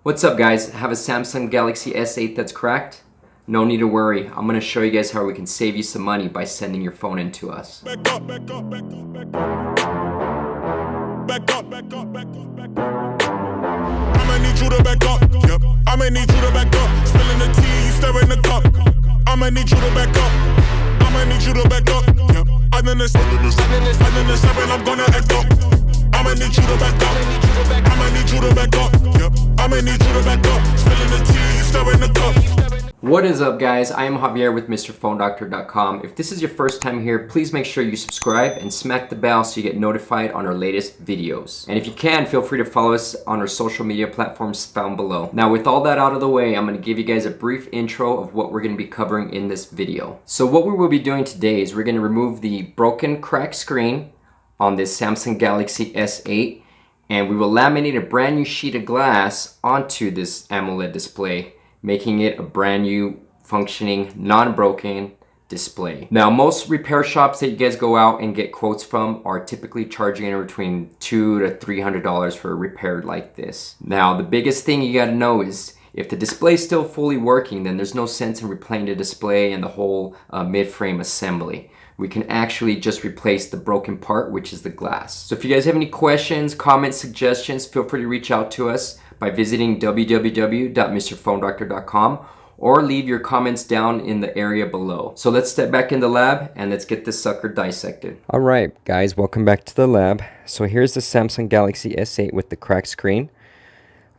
What's up guys, have a Samsung Galaxy S8 that's cracked? No need to worry, I'm going to show you guys how we can save you some money by sending your phone in to us. Back up, back up, back up, back up. Back up, back up, back up, back up. I'ma need you to back up, yep. I'ma need you to back up. Spilling the tea, you stirring the cup. I'ma need you to back up. I'ma need you to back up, yep. I'm in the seven, I'm gonna act up. I'ma need you to back up. I'ma need you to back up, yep. I'ma need you to back up. Spilling the tea, you stirring the cup. What is up guys, I am Javier with MrPhoneDoctor.com. If this is your first time here, please make sure you subscribe and smack the bell so you get notified on our latest videos. And if you can, feel free to follow us on our social media platforms found below. Now with all that out of the way, I'm going to give you guys a brief intro of what we're going to be covering in this video. So what we will be doing today is we're going to remove the broken cracked screen on this Samsung Galaxy S8, and we will laminate a brand new sheet of glass onto this AMOLED display, making it a brand new functioning non-broken display. Now most repair shops that you guys go out and get quotes from are typically charging anywhere between $200 to $300 for a repair like this. Now the biggest thing you got to know is if the display is still fully working, then there's no sense in replaying the display and the whole mid-frame assembly. We can actually just replace the broken part, which is the glass. So if you guys have any questions, comments, suggestions, feel free to reach out to us by visiting www.MrPhoneDoctor.com or leave your comments down in the area below. So let's step back in the lab and let's get this sucker dissected. All right, guys, welcome back to the lab. So here's the Samsung Galaxy S8 with the cracked screen.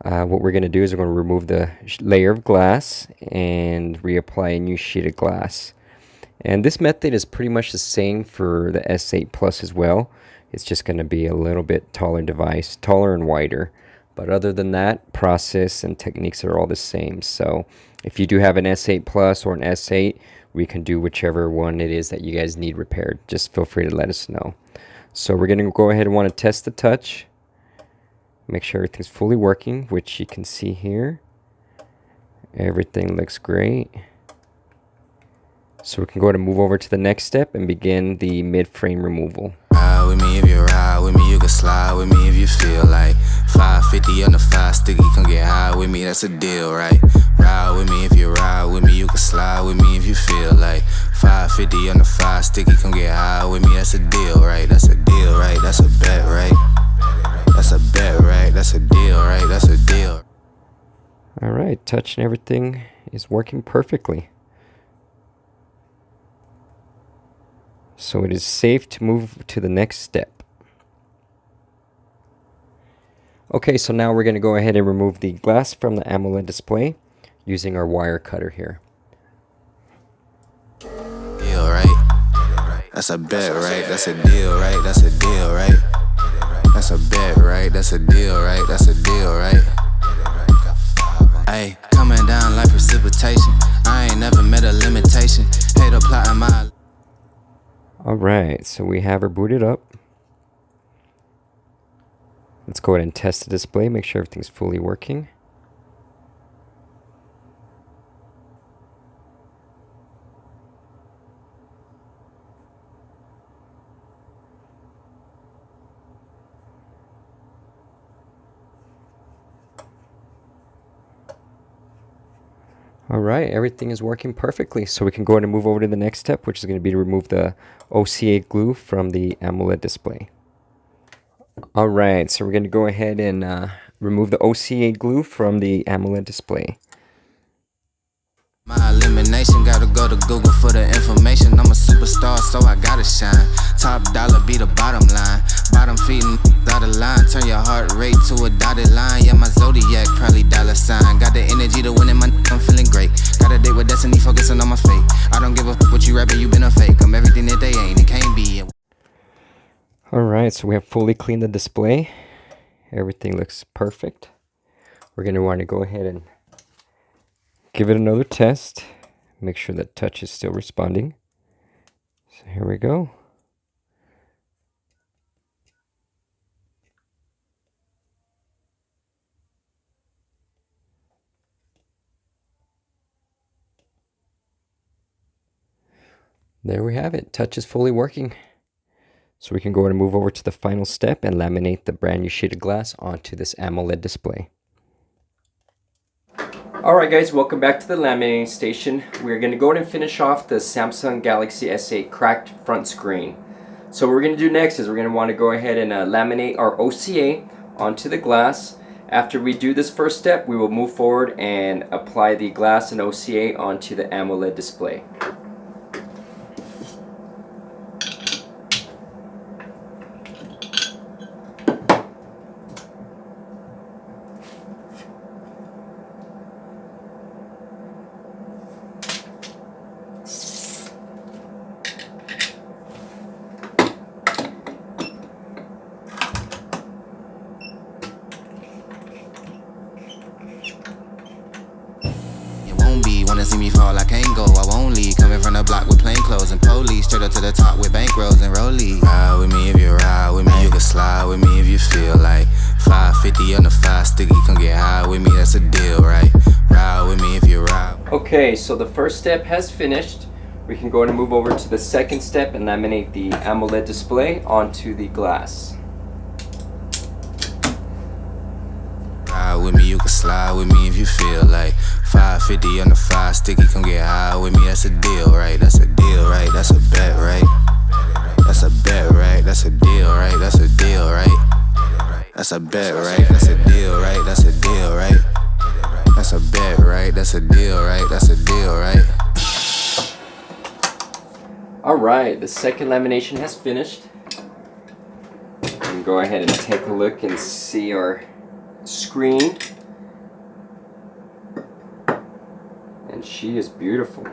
What we're gonna do is we're gonna remove the layer of glass and reapply a new sheet of glass. And this method is pretty much the same for the S8 Plus as well. It's just gonna be a little bit taller device, taller and wider. But other than that, process and techniques are all the same. So if you do have an S8 Plus or an S8, we can do whichever one it is that you guys need repaired. Just feel free to let us know. So we're gonna go ahead and want to test the touch. Make sure everything's fully working, which you can see here. Everything looks great. So we can go ahead and move over to the next step and begin the mid-frame removal. Ride with me if you ride with me, you can slide with me if you feel like 550 on the 5 sticky, come get high with me, that's a deal, right? Ride with me if you ride with me, you can slide with me if you feel like 550 on the 5 sticky, come get high with me, that's a deal, right? That's a deal, right? That's a bet, right? That's a bet, right? That's a deal, right? That's a deal. All right, touch and everything is working perfectly. So it is safe to move to the next step. Okay, so now we're going to go ahead and remove the glass from the AMOLED display using our wire cutter here. Deal, right? That's a bet, right? That's a deal, right? That's a deal, right? That's a bet, right? That's a deal, right? That's a deal, right? Hey, coming down like precipitation. I ain't never met a limitation. Hate applying my. Alright, so we have her booted up. Let's go ahead and test the display, make sure everything's fully working. Alright, everything is working perfectly. So we can go ahead and move over to the next step, which is going to be to remove the OCA glue from the AMOLED display. Alright, so we're going to go ahead and remove the OCA glue from the AMOLED display. My elimination, gotta go to Google for the information. I'm a superstar, so I gotta shine. Top dollar be the bottom line. Bottom feeding out of line. Turn your heart rate to a dotted line. Yeah, my zodiac probably dollar sign. Got the energy to win it, I'm feeling great. Got a date with destiny, focusing on my fate. I don't give a what you rapping, you been a fake. I'm everything that they ain't, it can't be. Alright, so we have fully cleaned the display. Everything looks perfect. We're going to want to go ahead and give it another test. Make sure that touch is still responding. So here we go. There we have it. Touch is fully working. So we can go ahead and move over to the final step and laminate the brand new sheet of glass onto this AMOLED display. Alright guys, welcome back to the laminating station. We're going to go ahead and finish off the Samsung Galaxy S8 cracked front screen. So what we're going to do next is we're going to want to go ahead and laminate our OCA onto the glass. After we do this first step, we will move forward and apply the glass and OCA onto the AMOLED display. Wanna see me fall, I can't go, I won't leave. Coming from the block with plain clothes and police. Straight up to the top with bankrolls and rollies. Ride with me if you ride with me, you can slide with me if you feel like 550 on the 5 sticky, come get high with me, that's a deal, right? Ride with me if you ride. Okay, so the first step has finished. We can go ahead and move over to the second step and laminate the AMOLED display onto the glass. Ride with me, you can slide with me if you feel like 550 on the 5 sticky, come get high with me, that's a deal, right? That's a deal, right? That's a bet, right? That's a bet, right? That's a deal, right? That's a deal, right? That's a bet, right? That's a deal, right? That's a deal, right? That's a bet, right? That's a deal, right? That's a deal, right? Alright, the second lamination has finished. We can go ahead and take a look and see our screen. And she is beautiful.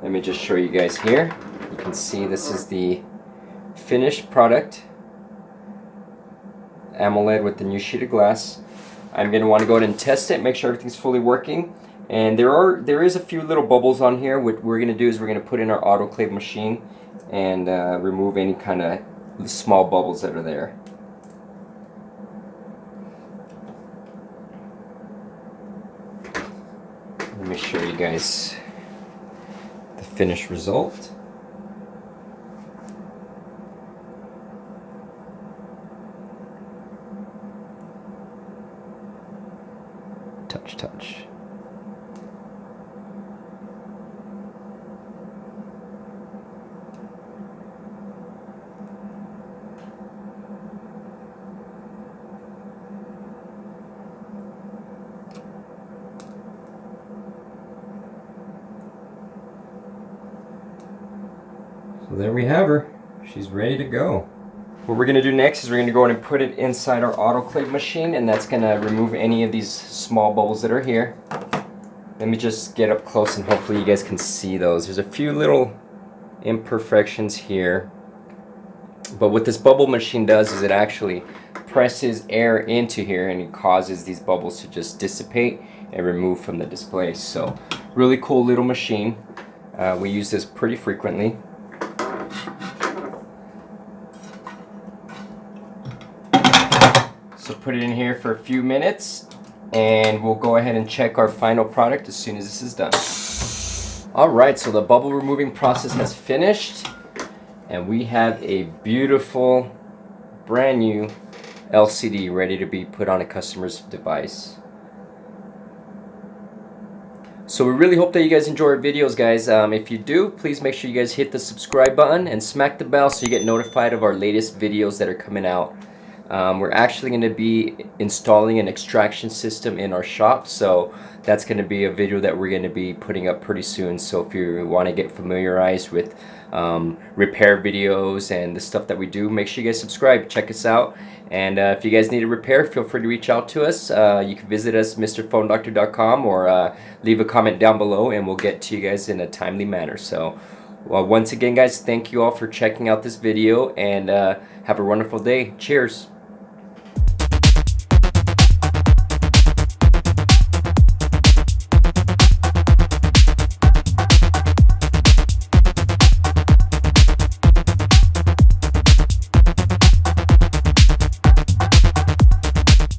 Let me just show you guys here. You can see this is the finished product. AMOLED with the new sheet of glass. I'm going to want to go ahead and test it, make sure everything's fully working. And there is a few little bubbles on here. What we're going to do is we're going to put in our autoclave machine and remove any kind of small bubbles that are there. Let me show you guys the finished result. Touch, touch. So there we have her. She's ready to go. What we're going to do next is we're going to go ahead and put it inside our autoclave machine, and that's going to remove any of these small bubbles that are here. Let me just get up close and hopefully you guys can see those. There's a few little imperfections here. But what this bubble machine does is it actually presses air into here and it causes these bubbles to just dissipate and remove from the display. So really cool little machine. We use this pretty frequently. So put it in here for a few minutes and we'll go ahead and check our final product as soon as this is done. Alright, so the bubble removing process has finished and we have a beautiful brand new LCD ready to be put on a customer's device. So we really hope that you guys enjoy our videos, guys. If you do, please make sure you guys hit the subscribe button and smack the bell so you get notified of our latest videos that are coming out. We're actually going to be installing an extraction system in our shop, so that's going to be a video that we're going to be putting up pretty soon. So if you want to get familiarized with repair videos and the stuff that we do, make sure you guys subscribe, check us out, and if you guys need a repair, feel free to reach out to us. You can visit us MrPhoneDoctor.com or leave a comment down below and we'll get to you guys in a timely manner. So once again, guys, thank you all for checking out this video and have a wonderful day. Cheers.